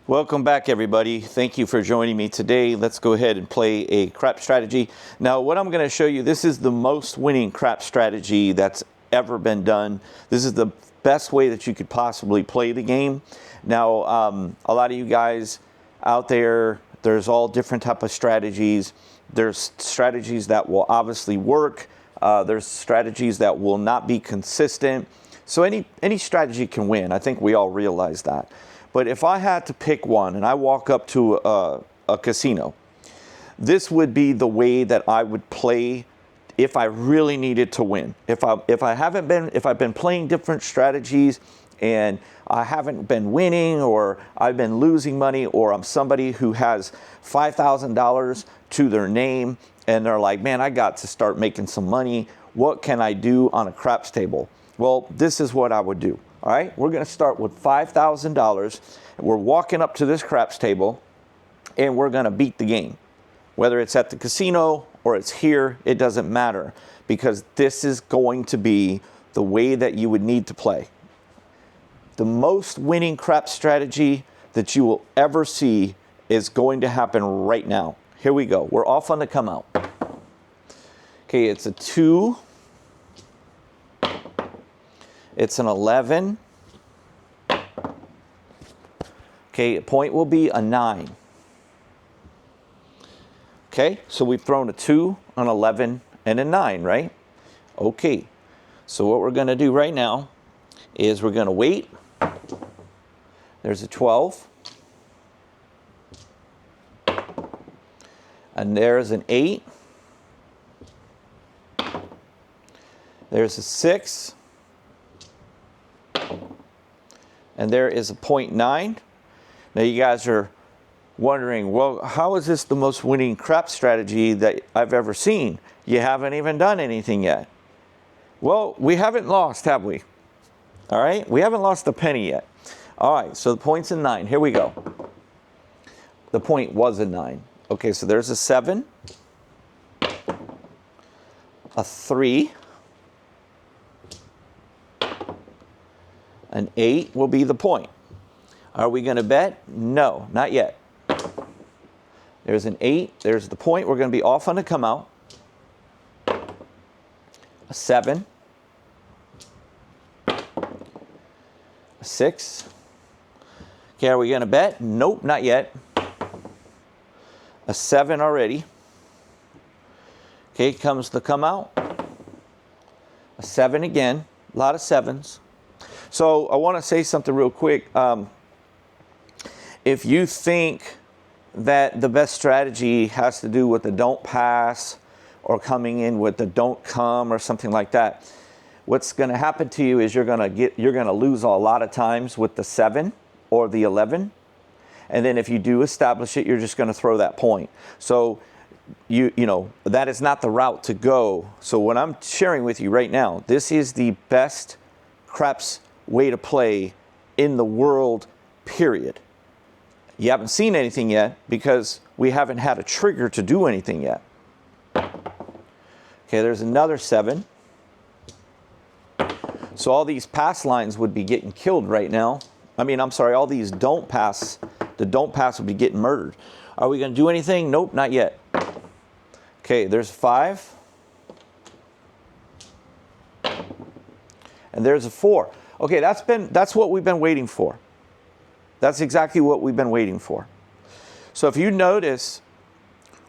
Welcome back, everybody. Thank you for joining me today. Let's go ahead and play a crap strategy. Now, what I'm going to show you, this is the most winning crap strategy that's ever been done. This is the best way that you could possibly play the game. Now, a lot of you guys out there, there's all different type of strategies. There's strategies that will obviously work. There's strategies that will not be consistent. So any strategy can win. I think we all realize that. But if I had to pick one and I walk up to a casino, this would be the way that I would play if I really needed to win. If I've been playing different strategies and I haven't been winning, or I've been losing money, or I'm somebody who has $5,000 to their name and they're like, man, I got to start making some money. What can I do on a craps table? Well, this is what I would do. All right, we're going to start with $5,000. We're walking up to this craps table, and we're going to beat the game. Whether it's at the casino or it's here, it doesn't matter, because this is going to be the way that you would need to play. The most winning craps strategy that you will ever see is going to happen right now. Here we go. We're off on the come out. Okay, it's a 2. It's an 11. Okay, point will be a 9. Okay, so we've thrown a 2, an 11, and a 9, right? Okay, so what we're going to do right now is we're going to wait. There's a 12. And there's an 8. There's a 6. And there is a 0.9. Now you guys are wondering, well, how is this the most winning crap strategy that I've ever seen? You haven't even done anything yet. Well, we haven't lost, have we? All right, we haven't lost a penny yet. All right, so the point's a 9. Here we go. The point was a 9. Okay, so there's a 7, a 3, an 8 will be the point. Are we going to bet? No, not yet. There's an 8. There's the point. We're going to be off on the come out. A 7. A 6. Okay, are we going to bet? Nope, not yet. A 7 already. Okay, comes the come out. A 7 again. A lot of 7s. So I want to say something real quick. If you think that the best strategy has to do with the don't pass or coming in with the don't come or something like that, what's going to happen to you is you're going to lose a lot of times with the 7 or the 11. And then if you do establish it, you're just going to throw that point. So you know that is not the route to go. So what I'm sharing with you right now, this is the best craps way to play in the world, period. You haven't seen anything yet because we haven't had a trigger to do anything yet. Okay, there's another 7. So all these pass lines would be getting killed right now. I mean, I'm sorry, all these don't pass, the don't pass would be getting murdered. Are we going to do anything? Nope, not yet. Okay, there's 5. And there's a 4. Okay, that's what we've been waiting for. That's exactly what we've been waiting for. So if you notice,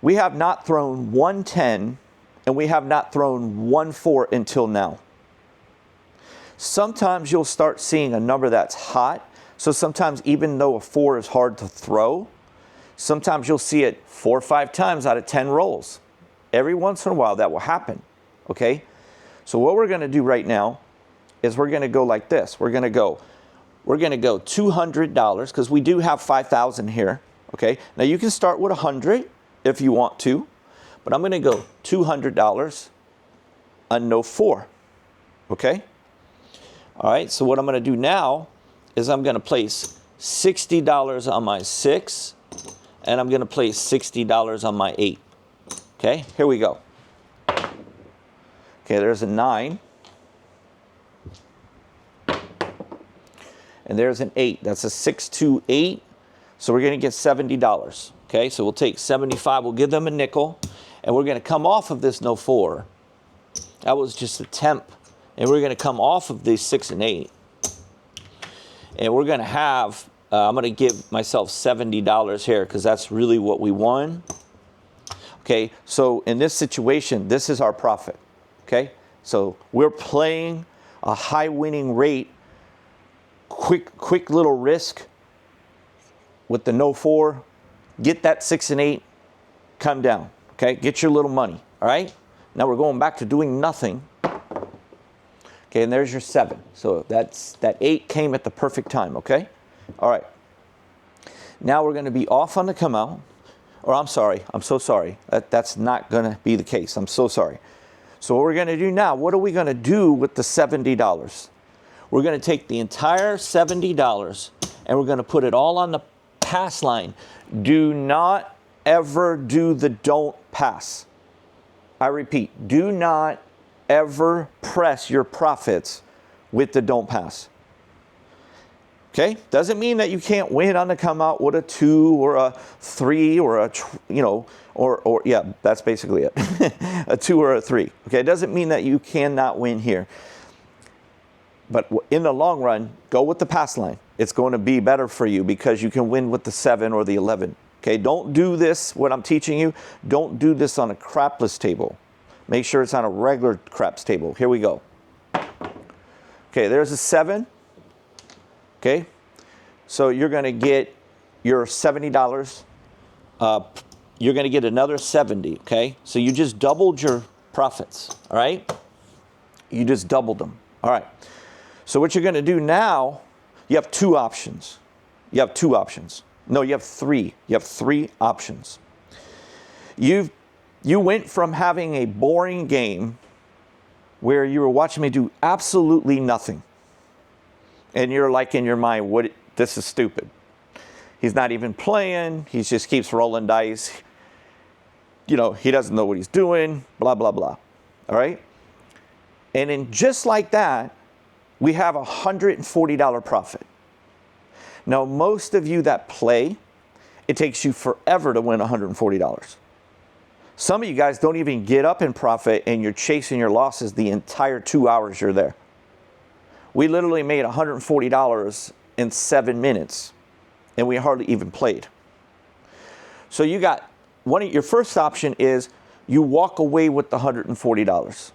we have not thrown 110 and we have not thrown 1-4 until now. Sometimes you'll start seeing a number that's hot. So sometimes even though a 4 is hard to throw, sometimes you'll see it 4 or 5 times out of 10 rolls. Every once in a while that will happen, okay? So what we're going to do right now is we're going to go like this. We're going to go $200 because we do have 5,000 here, okay? Now you can start with 100 if you want to, but I'm going to go $200 on no 4, okay? All right, so what I'm going to do now is I'm going to place $60 on my 6, and I'm going to place $60 on my 8. Okay, here we go. Okay, there's a 9. And there's an 8. That's a 6, 2, 8. So we're going to get $70. Okay, so we'll take 75, we'll give them a nickel, and we're going to come off of this no 4. That was just a temp. And we're going to come off of these 6 and 8. And we're going to have, I'm going to give myself $70 here because that's really what we won. Okay, so in this situation, this is our profit. Okay, so we're playing a high winning rate, quick little risk with the no 4. Get that 6 and 8, come down. Okay, get your little money. All right, now we're going back to doing nothing. Okay, and there's your 7. So that 8 came at the perfect time, okay? All right. Now we're going to be off on the come out. Or I'm sorry, I'm so sorry. That's not going to be the case. I'm so sorry. So what we're going to do now, what are we going to do with the $70? We're going to take the entire $70 and we're going to put it all on the pass line. Do not ever do the don't pass. I repeat, do not ever press your profits with the don't pass. Okay? Doesn't mean that you can't win on the come out with a 2 or a 3 or a, or yeah, that's basically it. A 2 or a 3. Okay? It doesn't mean that you cannot win here. But in the long run, go with the pass line. It's going to be better for you because you can win with the 7 or the 11. Okay? Don't do this, what I'm teaching you, don't do this on a crapless table. Make sure it's on a regular craps table. Here we go. Okay, there's a 7. Okay, so you're going to get your $70. You're going to get another 70. Okay, so you just doubled your profits. All right, you just doubled them. All right. So what you're going to do now, you have 2 options. You have 2 options. No, you have 3. You have 3 options. You went from having a boring game where you were watching me do absolutely nothing. And you're like in your mind, this is stupid. He's not even playing. He just keeps rolling dice. He doesn't know what he's doing, blah, blah, blah. All right? And then just like that, we have a $140 profit. Now, most of you that play, it takes you forever to win $140. Some of you guys don't even get up in profit and you're chasing your losses the entire 2 hours you're there. We literally made $140 in 7 minutes and we hardly even played. So you got your first option is you walk away with the $140.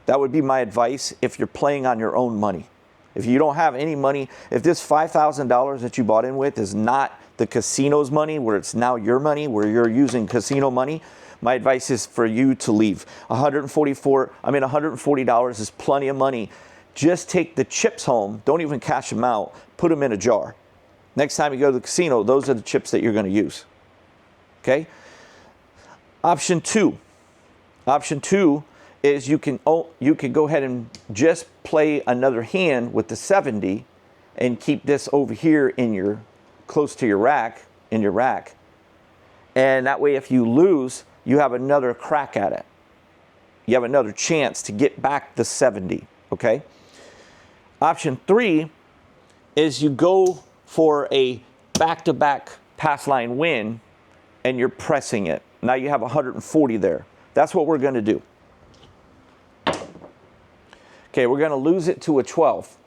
That would be my advice if you're playing on your own money. If you don't have any money, if this $5,000 that you bought in with is not the casino's money, where it's now your money, where you're using casino money, my advice is for you to leave. $140 is plenty of money. Just take the chips home. Don't even cash them out. Put them in a jar. Next time you go to the casino, those are the chips that you're going to use. Okay? Option 2. Option 2 is you can go ahead and just play another hand with the 70 and keep this over here close to your rack, in your rack. And that way if you lose, you have another crack at it. You have another chance to get back the 70, okay? Option 3 is you go for a back-to-back pass line win and you're pressing it. Now you have 140 there. That's what we're going to do. Okay, we're going to lose it to a 12.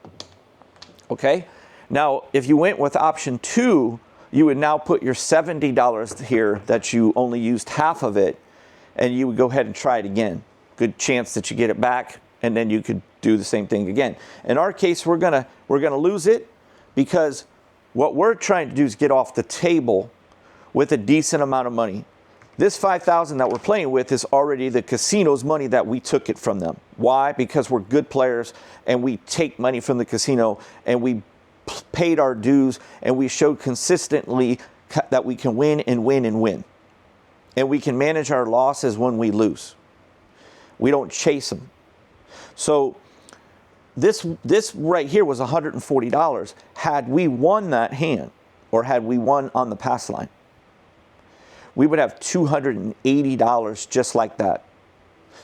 Okay? Now, if you went with option 2, you would now put your $70 here that you only used half of it, and you would go ahead and try it again. Good chance that you get it back, and then you could do the same thing again. In our case, we're gonna lose it because what we're trying to do is get off the table with a decent amount of money. This $5,000 that we're playing with is already the casino's money that we took it from them. Why? Because we're good players and we take money from the casino and we paid our dues and we showed consistently that we can win and win and win. And we can manage our losses when we lose. We don't chase them. So this right here was $140 had we won that hand or had we won on the pass line. We would have $280 just like that.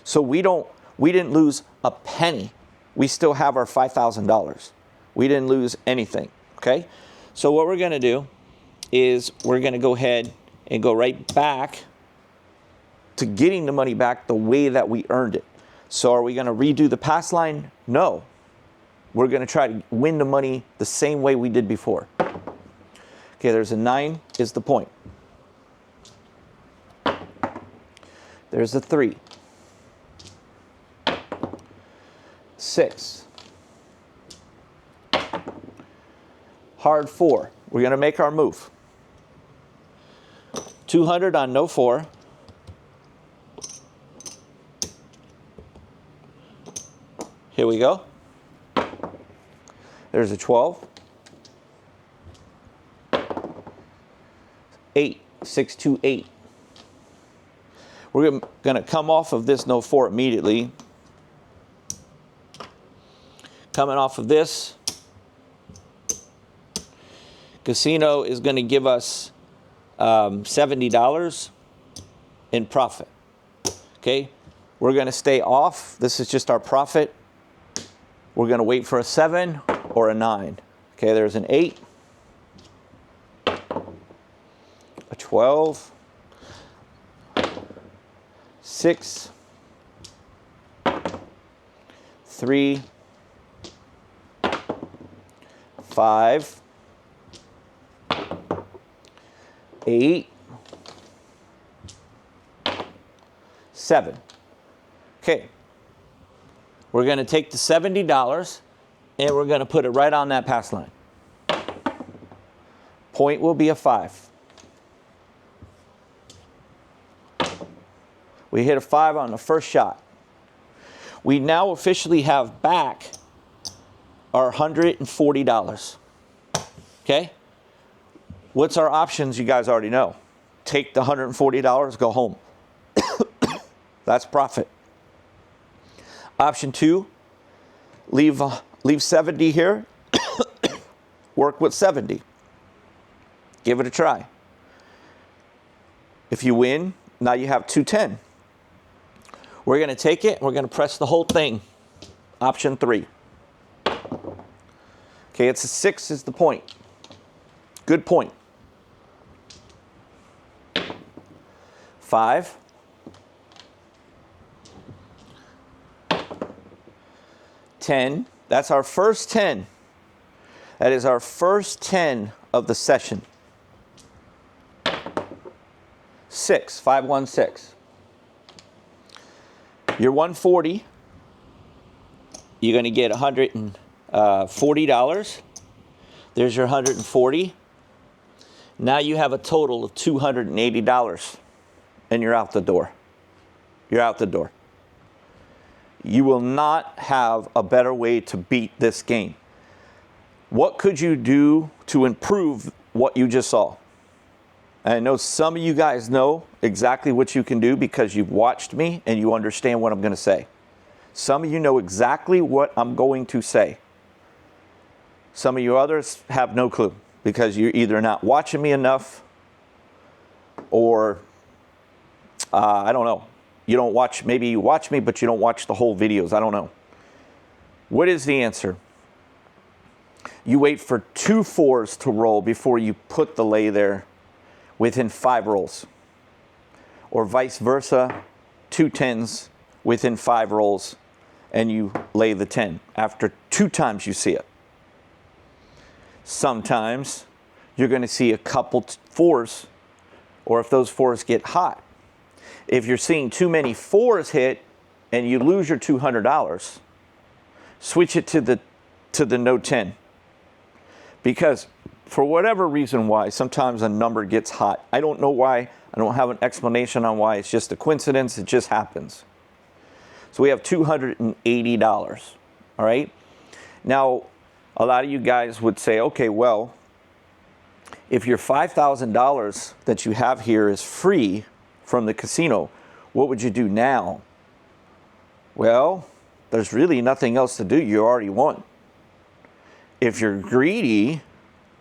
So we didn't lose a penny. We still have our $5,000. We didn't lose anything, okay? So what we're gonna do is we're going to go ahead and go right back to getting the money back the way that we earned it. So are we going to redo the pass line? No. We're going to try to win the money the same way we did before. Okay, there's a 9 is the point. There's a 3. 6. Hard 4. We're going to make our move. 200 on no 4. Here we go. There's a 12. 8. 6, 2, 8. We're going to come off of this no 4 immediately. Coming off of this, casino is going to give us $70 in profit. Okay, we're going to stay off. This is just our profit. We're going to wait for a 7 or a 9. Okay, there's an 8, a 12, 6, 3, 5, 8, 7. Okay. We're going to take the $70 and we're going to put it right on that pass line. Point will be a 5. We hit a 5 on the first shot. We now officially have back our $140. Okay? What's our options? You guys already know. Take the $140, go home. That's profit. Option 2, leave 70 here. Work with 70. Give it a try. If you win, now you have 210. We're going to take it. We're going to press the whole thing. Option 3. Okay, it's a 6 is the point. Good point. 5. 10. That's our first 10. That is our first 10 of the session. 6. 5, 1, 6. Your 140. You're going to get $140. There's your 140. Now you have a total of $280. And you're out the door. You're out the door. You will not have a better way to beat this game. What could you do to improve what you just saw? I know some of you guys know exactly what you can do because you've watched me and you understand what I'm going to say. Some of you know exactly what I'm going to say. Some of you others have no clue because you're either not watching me enough or I don't know. You don't watch, maybe you watch me, but you don't watch the whole videos. I don't know. What is the answer? You wait for 2 4s to roll before you put the lay there within 5 rolls. Or vice versa, 2 10s within 5 rolls and you lay the 10 after 2 times you see it. Sometimes you're going to see a couple 4s, or if those 4s get hot. If you're seeing too many 4s hit and you lose your $200, switch it to the no 10. Because for whatever reason why, sometimes a number gets hot. I don't know why. I don't have an explanation on why. It's just a coincidence. It just happens. So we have $280. All right. Now, a lot of you guys would say, okay, well, if your $5,000 that you have here is free from the casino, what would you do now? Well, there's really nothing else to do. You already won. If you're greedy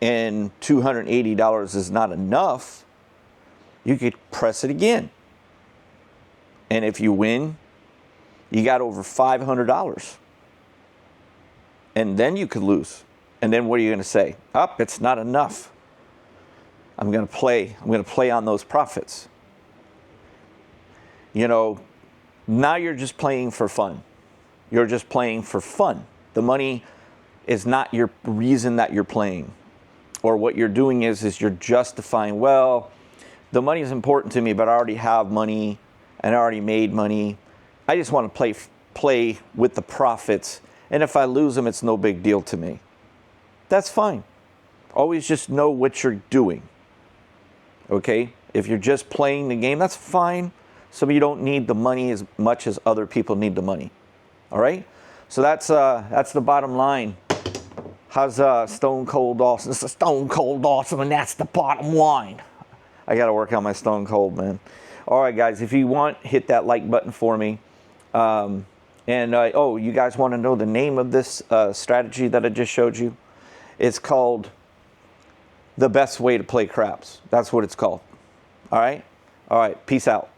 and $280 is not enough, you could press it again. And if you win, you got over $500. And then you could lose. And then what are you going to say? It's not enough. I'm going to play on those profits. You know, now you're just playing for fun. You're just playing for fun. The money is not your reason that you're playing. Or what you're doing is you're justifying, well, the money is important to me, but I already have money and I already made money. I just want to play with the profits. And if I lose them, it's no big deal to me. That's fine. Always just know what you're doing. Okay? If you're just playing the game, that's fine. So you don't need the money as much as other people need the money. All right? So that's the bottom line. How's Stone Cold Awesome? This is Stone Cold Awesome, and that's the bottom line. I got to work on my Stone Cold, man. All right, guys. If you want, hit that like button for me. Oh, you guys want to know the name of this strategy that I just showed you? It's called The Best Way to Play Craps. That's what it's called. All right? All right. Peace out.